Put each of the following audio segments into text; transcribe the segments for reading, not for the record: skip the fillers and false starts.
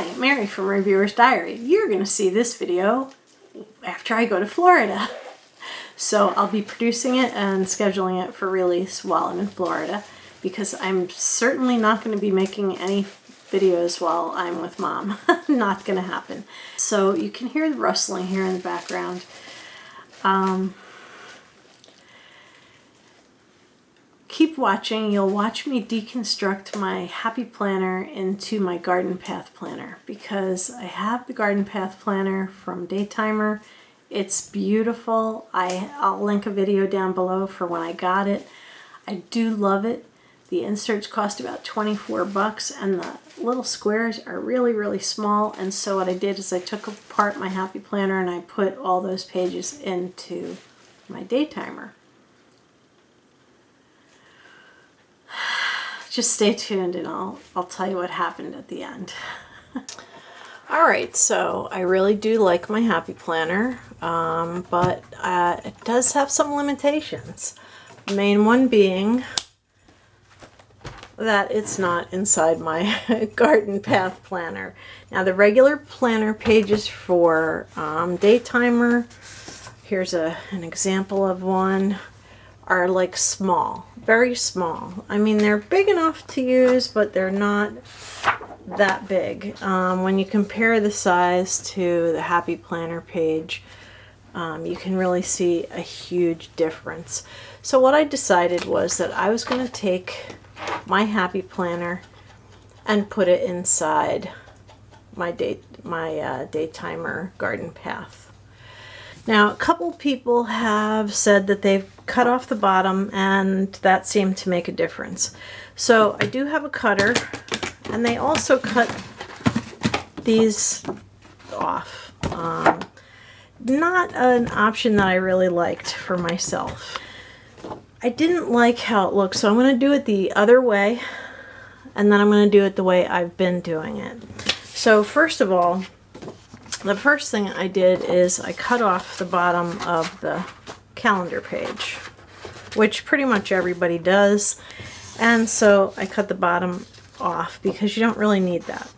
Hi, Mary from Reviewer's Diary. You're going to see this video after I go to Florida. So I'll be producing it and scheduling it for release while I'm in Florida, because I'm certainly not going to be making any videos while I'm with Mom. Not going to happen. So you can hear the rustling here in the background. Keep watching. You'll watch me deconstruct my Happy Planner into my Garden Path Planner, because I have the Garden Path Planner from Daytimer. It's beautiful. I'll link a video down below for when I got it. I do love it. The inserts cost about 24 bucks, and the little squares are really, really small. And so what I did is I took apart my Happy Planner and I put all those pages into my Daytimer. Just stay tuned and I'll tell you what happened at the end. Alright, so I really do like my Happy Planner, but it does have some limitations. The main one being that it's not inside my Garden Path Planner. Now the regular planner pages for Daytimer, here's an example of one, are like small, very small. I mean, they're big enough to use, but they're not that big. When you compare the size to the Happy Planner page, you can really see a huge difference. So what I decided was that I was going to take my Happy Planner and put it inside my Daytimer Garden Path. Now, a couple people have said that they've cut off the bottom and that seemed to make a difference. So I do have a cutter, and they also cut these off. Not an option that I really liked for myself. I didn't like how it looked, so I'm going to do it the other way, and then I'm going to do it the way I've been doing it. So first of all, the first thing I did is I cut off the bottom of the calendar page, which pretty much everybody does. And so I cut the bottom off because you don't really need that.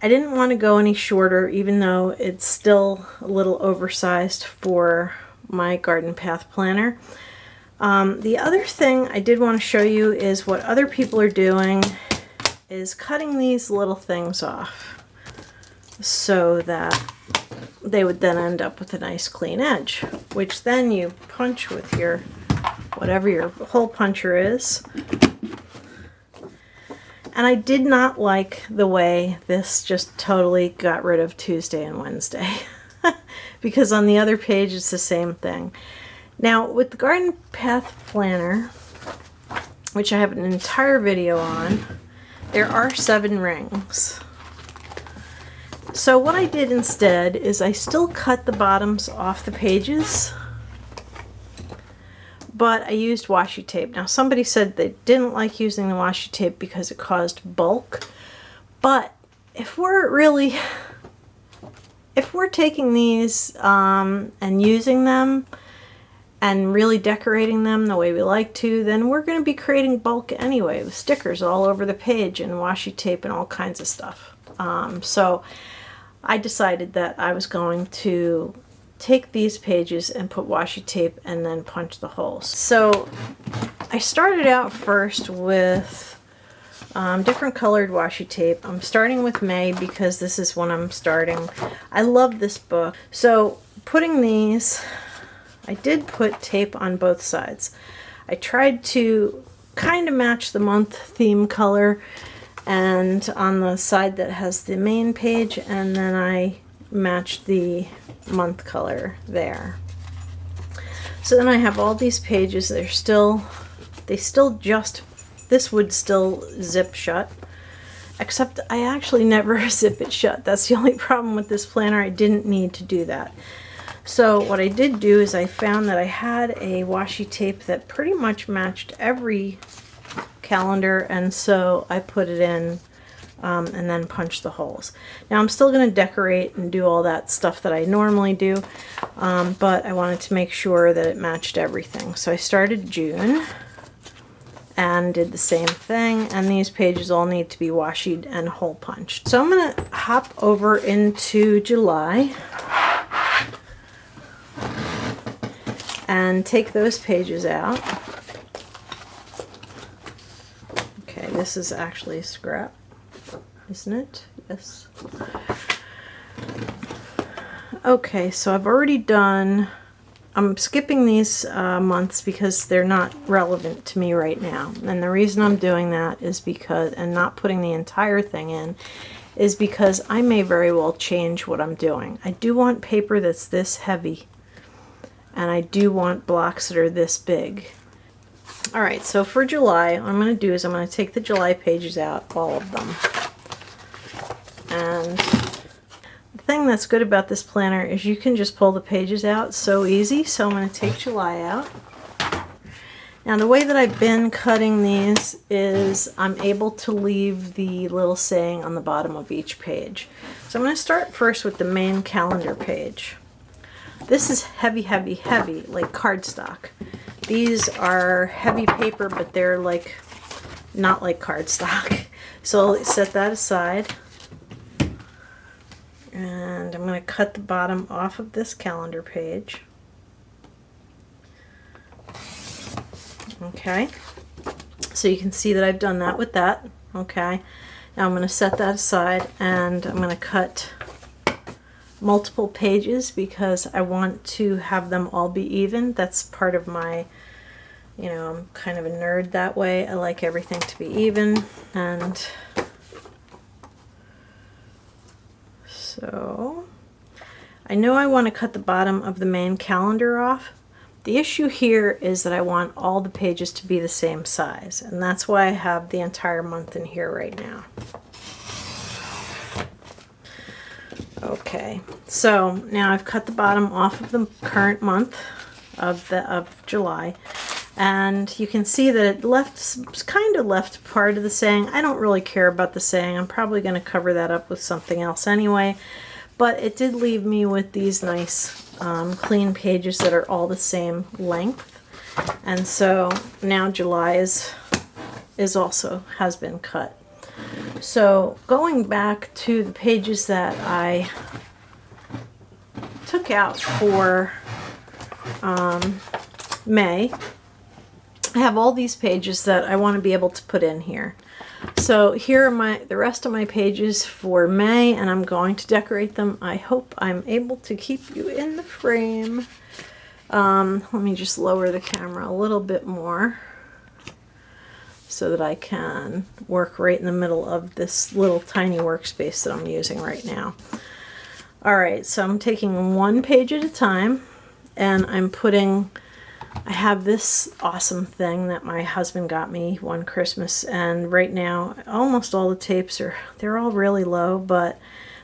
I didn't want to go any shorter, even though it's still a little oversized for my Garden Path Planner. The other thing I did want to show you is what other people are doing is cutting these little things off, so that they would then end up with a nice clean edge, which then you punch with your, whatever your hole puncher is. And I did not like the way this just totally got rid of Tuesday and Wednesday, because on the other page it's the same thing. Now with the Garden Path Planner, which I have an entire video on, there are 7 rings. So what I did instead is I still cut the bottoms off the pages, but I used washi tape. Now somebody said they didn't like using the washi tape because it caused bulk, but if we're taking these and using them and really decorating them the way we like to, then we're going to be creating bulk anyway, with stickers all over the page and washi tape and all kinds of stuff. So I decided that I was going to take these pages and put washi tape and then punch the holes. So I started out first with different colored washi tape. I'm starting with May because this is when I'm starting. I love this book. So putting these, I did put tape on both sides. I tried to kind of match the month theme color, and on the side that has the main page, and then I matched the month color there. So then I have all these pages. This would still zip shut, except I actually never zip it shut. That's the only problem with this planner. I didn't need to do that. So what I did do is I found that I had a washi tape that pretty much matched every calendar, and so I put it in and then punch the holes. Now I'm still going to decorate and do all that stuff that I normally do, but I wanted to make sure that it matched everything. So I started June, and did the same thing, and these pages all need to be washi and hole punched. So I'm going to hop over into July and take those pages out. Okay, this is actually a scrap, isn't it? Yes. Okay, so I've already done, I'm skipping these months because they're not relevant to me right now. And the reason I'm doing that is because, and not putting the entire thing in, is because I may very well change what I'm doing. I do want paper that's this heavy, and I do want blocks that are this big. Alright, so for July, what I'm going to do is I'm going to take the July pages out, all of them. And the thing that's good about this planner is you can just pull the pages out so easy. So I'm going to take July out. Now the way that I've been cutting these is I'm able to leave the little saying on the bottom of each page. So I'm going to start first with the main calendar page. This is heavy, heavy, heavy, like cardstock. These are heavy paper, but they're like not like cardstock. So I'll set that aside. And I'm going to cut the bottom off of this calendar page. Okay, so you can see that I've done that with that. Okay, now I'm going to set that aside, and I'm going to cut multiple pages because I want to have them all be even. That's part of my, you know, I'm kind of a nerd that way. I like everything to be even. And so I know I want to cut the bottom of the main calendar off. The issue here is that I want all the pages to be the same size, and that's why I have the entire month in here right now. Okay, so now I've cut the bottom off of the current month of July, and you can see that it kind of left part of the saying. I don't really care about the saying. I'm probably going to cover that up with something else anyway, but it did leave me with these nice clean pages that are all the same length. And so now July is also has been cut. So going back to the pages that I took out for May, I have all these pages that I want to be able to put in here. So here are the rest of my pages for May, and I'm going to decorate them. I hope I'm able to keep you in the frame. Let me just lower the camera a little bit more so that I can work right in the middle of this little tiny workspace that I'm using right now. Alright, so I'm taking one page at a time, and I have this awesome thing that my husband got me one Christmas, and right now almost all the tapes they're all really low, but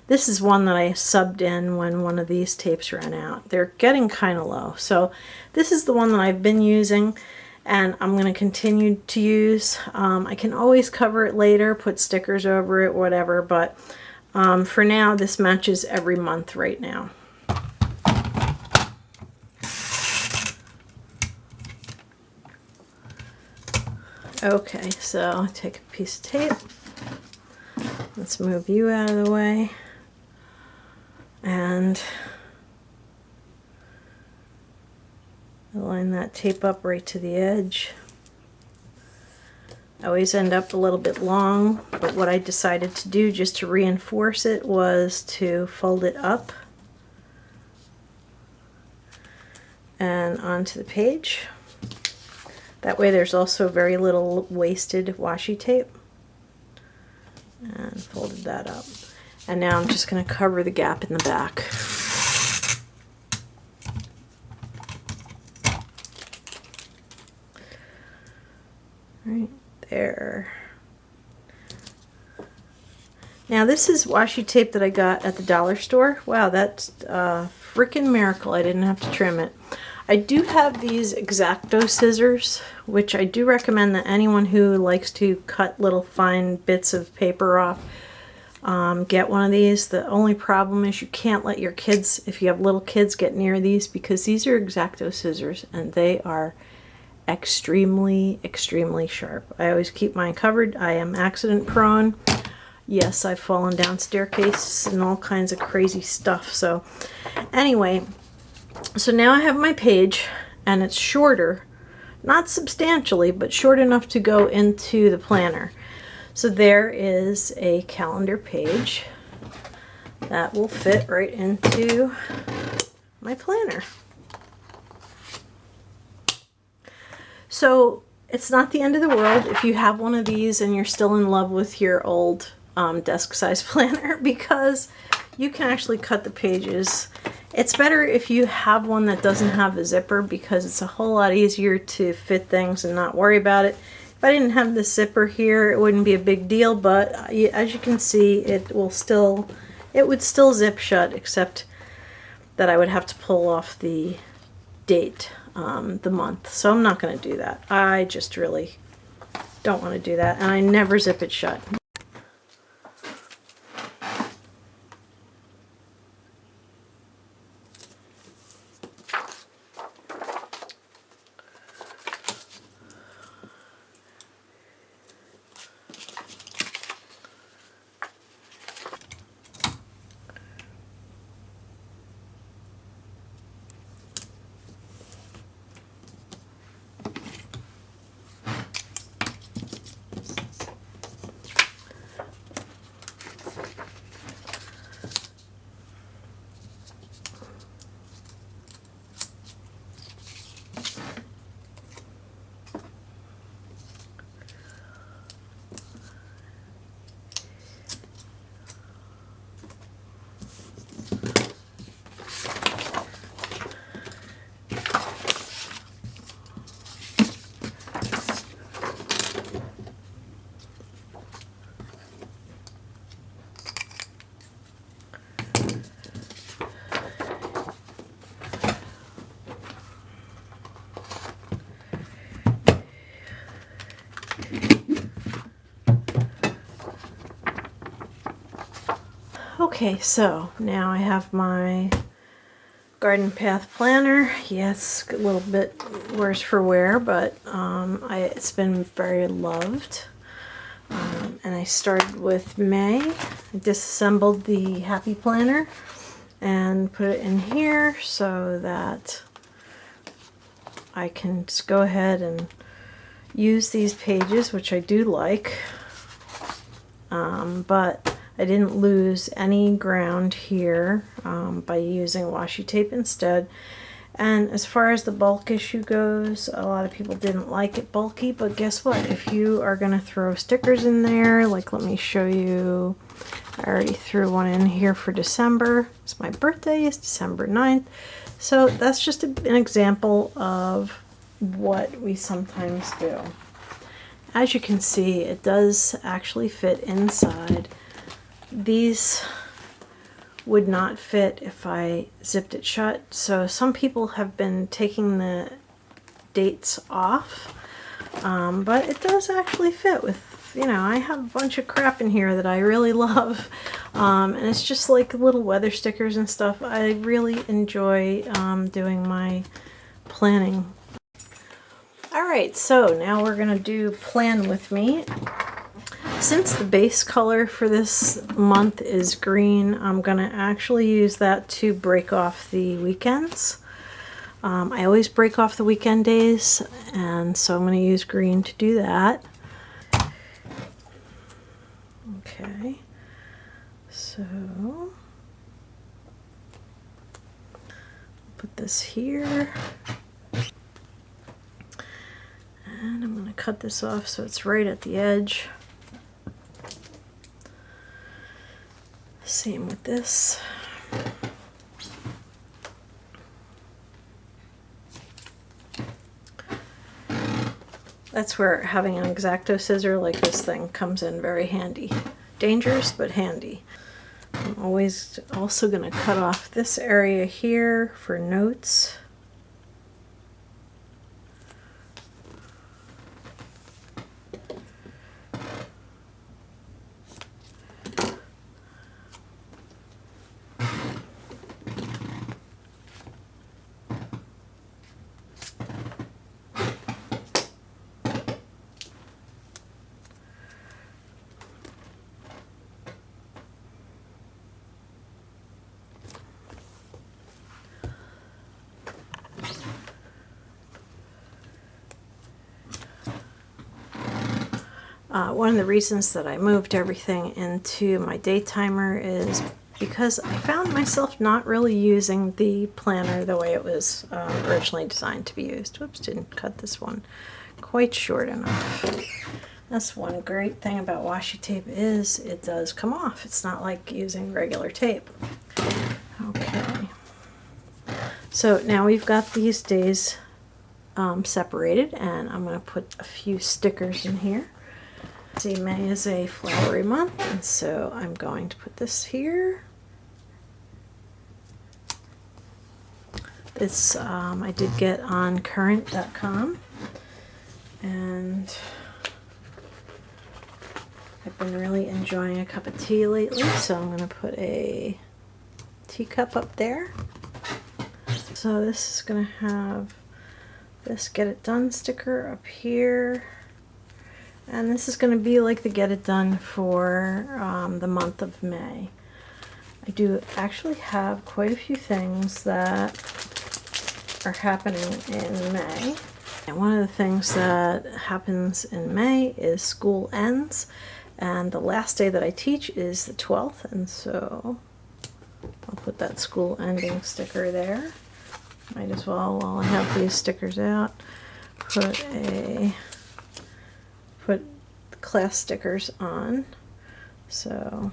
this is one that I subbed in when one of these tapes ran out. They're getting kind of low, so this is the one that I've been using, and I'm going to continue to use. I can always cover it later, put stickers over it, whatever, but for now this matches every month right now. Okay, so take a piece of tape. Let's move you out of the way. And line that tape up right to the edge. I always end up a little bit long, but what I decided to do just to reinforce it was to fold it up and onto the page. That way there's also very little wasted washi tape. And folded that up. And now I'm just going to cover the gap in the back. Right there. Now this is washi tape that I got at the dollar store. Wow, that's a freaking miracle. I didn't have to trim it. I do have these X-Acto scissors, which I do recommend that anyone who likes to cut little fine bits of paper off get one of these. The only problem is you can't let your kids, if you have little kids, get near these, because these are X-Acto scissors and they are extremely, extremely sharp. I always keep mine covered. I am accident prone. Yes, I've fallen down staircases and all kinds of crazy stuff. So anyway, so now I have my page and it's shorter, not substantially, but short enough to go into the planner. So there is a calendar page that will fit right into my planner. So it's not the end of the world if you have one of these and you're still in love with your old desk size planner, because you can actually cut the pages. It's better if you have one that doesn't have a zipper, because it's a whole lot easier to fit things and not worry about it. If I didn't have the zipper here, it wouldn't be a big deal, but as you can see, it would still zip shut, except that I would have to pull off the date, the month. So I'm not going to do that. I just really don't want to do that, and I never zip it shut. Okay, so now I have my garden path planner. Yes, a little bit worse for wear, but it's been very loved. And I started with May. I disassembled the Happy Planner and put it in here so that I can just go ahead and use these pages, which I do like. But I didn't lose any ground here by using washi tape instead. And as far as the bulk issue goes, a lot of people didn't like it bulky, but guess what? If you are going to throw stickers in there, like let me show you, I already threw one in here for December. It's my birthday, it's December 9th. So that's just an example of what we sometimes do. As you can see, it does actually fit inside. These would not fit if I zipped it shut. So some people have been taking the dates off, but it does actually fit with, you know, I have a bunch of crap in here that I really love. And it's just like little weather stickers and stuff. I really enjoy doing my planning. Alright, so now we're going to do Plan With Me. Since the base color for this month is green, I'm going to actually use that to break off the weekends. I always break off the weekend days, and so I'm going to use green to do that. Okay, so put this here. And I'm going to cut this off so it's right at the edge. Same with this. That's where having an X-Acto scissor like this thing comes in very handy. Dangerous, but handy. I'm always also going to cut off this area here for notes. One of the reasons that I moved everything into my day timer is because I found myself not really using the planner the way it was originally designed to be used. Whoops, didn't cut this one quite short enough. That's one great thing about washi tape is it does come off. It's not like using regular tape. Okay. So now we've got these days separated, and I'm going to put a few stickers in here. See, May is a flowery month, and so I'm going to put this here. This I did get on current.com, and I've been really enjoying a cup of tea lately, so I'm going to put a teacup up there. So this is going to have this Get It Done sticker up here. And this is going to be like the Get It Done for the month of May. I do actually have quite a few things that are happening in May. And one of the things that happens in May is school ends. And the last day that I teach is the 12th. And so I'll put that school ending sticker there. Might as well, while I have these stickers out, put class stickers on. So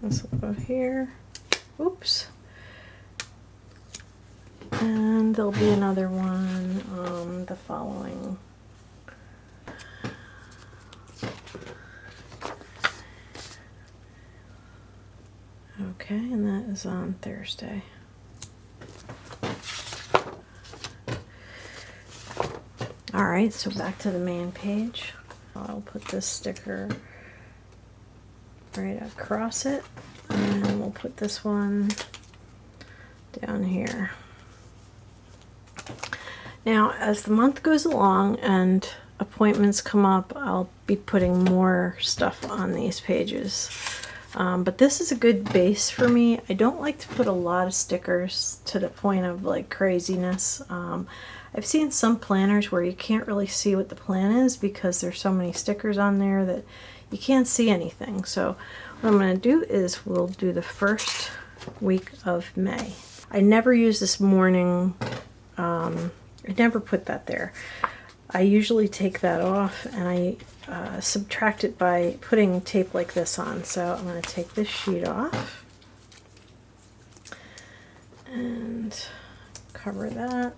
this will go here. Oops. And there'll be another one on the following. Okay, and that is on Thursday. Alright, so back to the main page. I'll put this sticker right across it, and we'll put this one down here. Now, as the month goes along and appointments come up, I'll be putting more stuff on these pages. But this is a good base for me. I don't like to put a lot of stickers to the point of like craziness. I've seen some planners where you can't really see what the plan is because there's so many stickers on there that you can't see anything. So what I'm going to do is we'll do the first week of May. I never use this morning, I never put that there. I usually take that off and I subtract it by putting tape like this on. So I'm going to take this sheet off and cover that.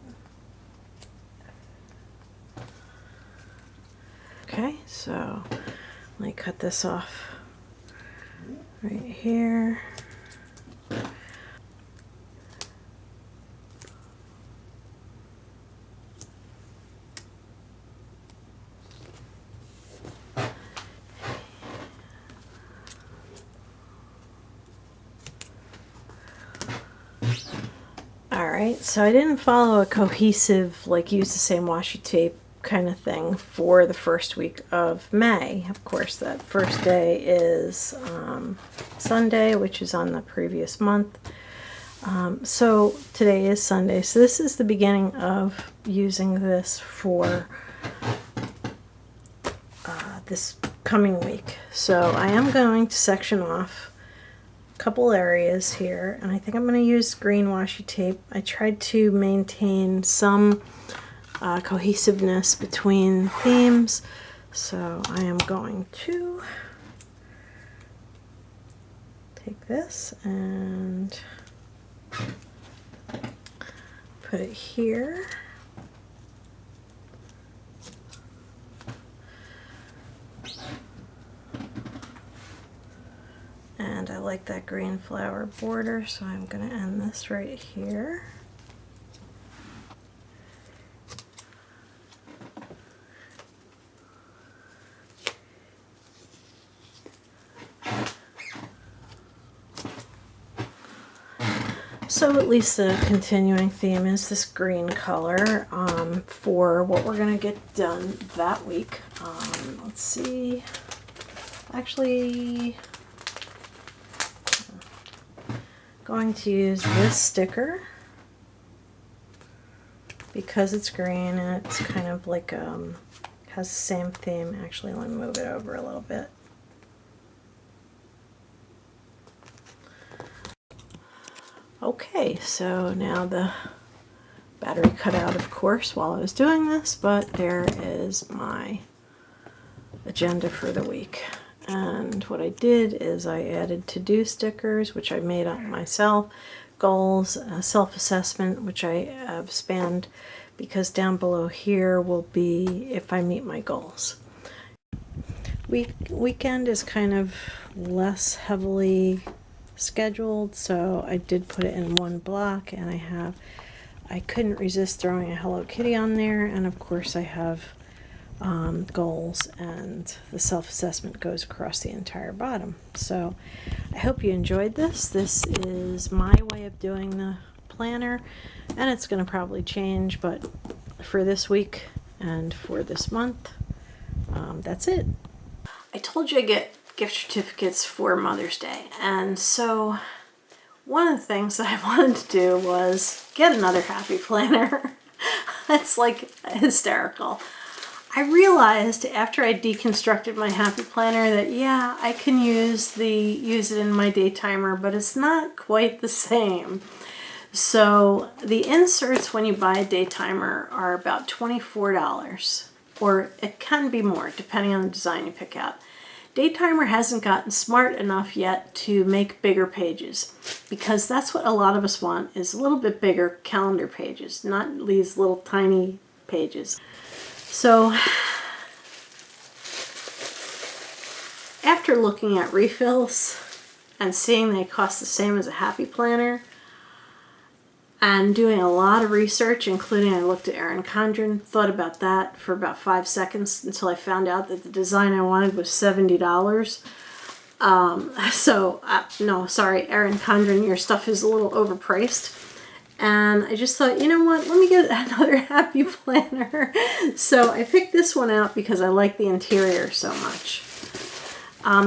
Okay, so let me cut this off right here. Alright, so I didn't follow a cohesive, like use the same washi tape kind of thing for the first week of May. Of course, that first day is Sunday, which is on the previous month. So today is Sunday, so this is the beginning of using this for this coming week. So I am going to section off a couple areas here, and I think I'm going to use green washi tape. I tried to maintain some cohesiveness between themes, so I am going to take this and put it here. And I like that green flower border, so I'm going to end this right here. So at least the continuing theme is this green color for what we're going to get done that week. Let's see. Actually, going to use this sticker because it's green and it's kind of like has the same theme. Actually, let me move it over a little bit. Okay, so now the battery cut out, of course, while I was doing this, but there is my agenda for the week. And what I did is I added to-do stickers, which I made up myself, goals, self-assessment, which I have spanned, because down below here will be if I meet my goals. Weekend is kind of less heavily scheduled, so I did put it in one block, and I couldn't resist throwing a Hello Kitty on there, and of course I have goals, and the self-assessment goes across the entire bottom. So I hope you enjoyed this. This is my way of doing the planner, and it's going to probably change, but for this week and for this month, that's it. I told you I get gift certificates for Mother's Day, and so one of the things that I wanted to do was get another happy planner. It's like hysterical. I realized after I deconstructed my happy planner that yeah, I can use it in my day timer, but it's not quite the same. So the inserts when you buy a day timer are about $24, or it can be more depending on the design you pick out. Daytimer hasn't gotten smart enough yet to make bigger pages, because that's what a lot of us want, is a little bit bigger calendar pages, not these little tiny pages. So after looking at refills and seeing they cost the same as a happy planner, and doing a lot of research, including I looked at Erin Condren, thought about that for about 5 seconds until I found out that the design I wanted was $70. No, sorry, Erin Condren, your stuff is a little overpriced. And I just thought, you know what, let me get another happy planner. So I picked this one out because I like the interior so much.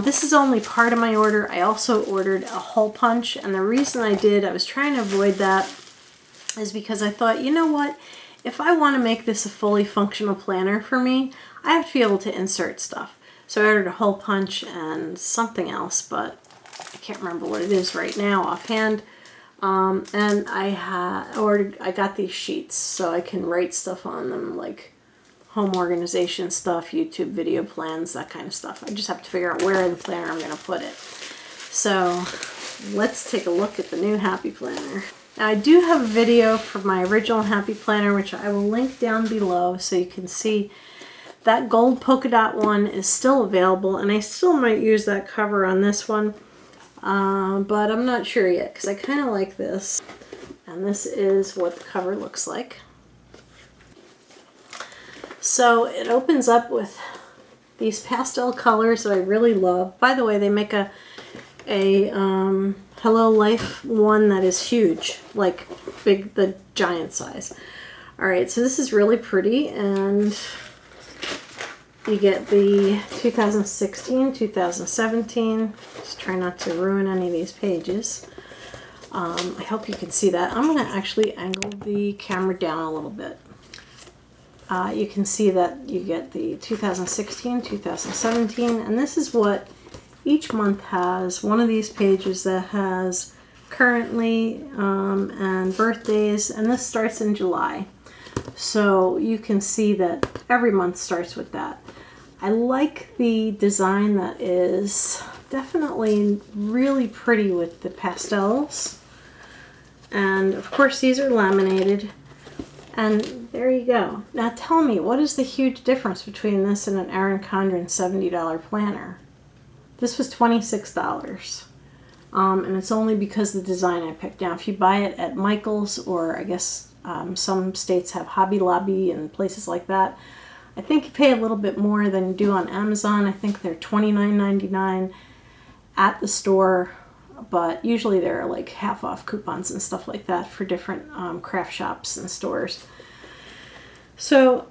This is only part of my order. I also ordered a hole punch, and the reason I was trying to avoid that is because I thought, you know what, if I want to make this a fully functional planner for me, I have to be able to insert stuff. So I ordered a hole punch and something else, but I can't remember what it is right now offhand. And I got these sheets so I can write stuff on them, like home organization stuff, YouTube video plans, that kind of stuff. I just have to figure out where in the planner I'm going to put it. So let's take a look at the new happy planner. Now I do have a video for my original happy planner, which I will link down below so you can see. That gold polka dot one is still available, and I still might use that cover on this one, but I'm not sure yet because I kind of like this. And this is what the cover looks like. So it opens up with these pastel colors that I really love. By the way, they make a Hello Life one that is huge, like big, the giant size. All right, so this is really pretty, and you get the 2016, 2017. Just try not to ruin any of these pages. I hope you can see that. I'm going to actually angle the camera down a little bit. You can see that you get the 2016, 2017, and this is what each month has. One of these pages that has currently and birthdays, and this starts in July. So you can see that every month starts with that. I like the design that is definitely really pretty with the pastels. And of course these are laminated. And there you go. Now tell me, what is the huge difference between this and an Erin Condren $70 planner? This was $26. And it's only because of the design I picked. Now if you buy it at Michael's, or I guess some states have Hobby Lobby and places like that, I think you pay a little bit more than you do on Amazon. I think they're $29.99 at the store, but usually there are like half off coupons and stuff like that for different craft shops and stores. So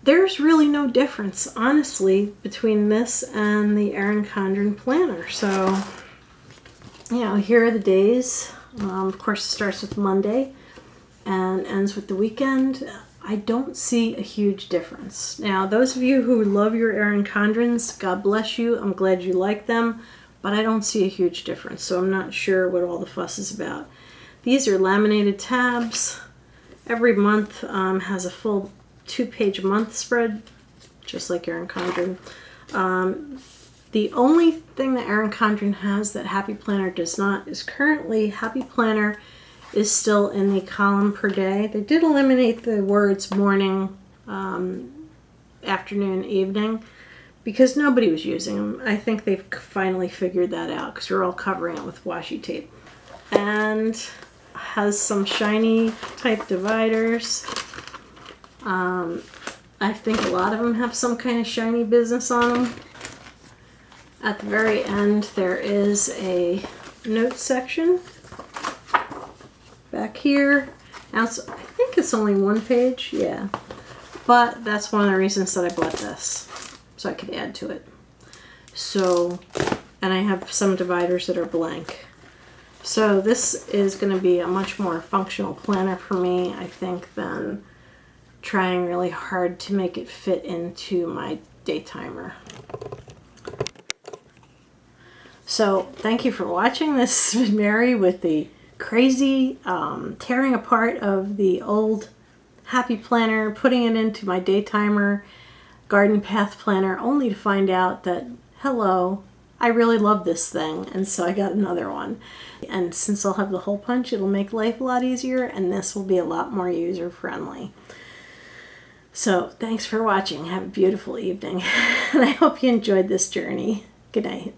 there's really no difference, honestly, between this and the Erin Condren planner. So, you know, here are the days. Of course, it starts with Monday and ends with the weekend. I don't see a huge difference. Now, those of you who love your Erin Condrens, God bless you. I'm glad you like them, but I don't see a huge difference, so I'm not sure what all the fuss is about. These are laminated tabs. Every month has a full 2-page month spread, just like Erin Condren. The only thing that Erin Condren has that Happy Planner does not is currently Happy Planner is still in the column per day. They did eliminate the words morning, afternoon, evening, because nobody was using them. I think they've finally figured that out because we're all covering it with washi tape. And has some shiny type dividers. I think a lot of them have some kind of shiny business on them. At the very end, there is a notes section. Back here, now I think it's only 1 page, yeah. But that's one of the reasons that I bought this, so I could add to it. So, and I have some dividers that are blank. So this is going to be a much more functional planner for me, I think, than trying really hard to make it fit into my day timer. So thank you for watching. This has been Mary with the crazy tearing apart of the old Happy Planner, putting it into my day timer garden path planner, only to find out that, hello, I really love this thing, and so I got another one. And since I'll have the hole punch, it'll make life a lot easier, and this will be a lot more user friendly. So thanks for watching. Have a beautiful evening, and I hope you enjoyed this journey. Good night.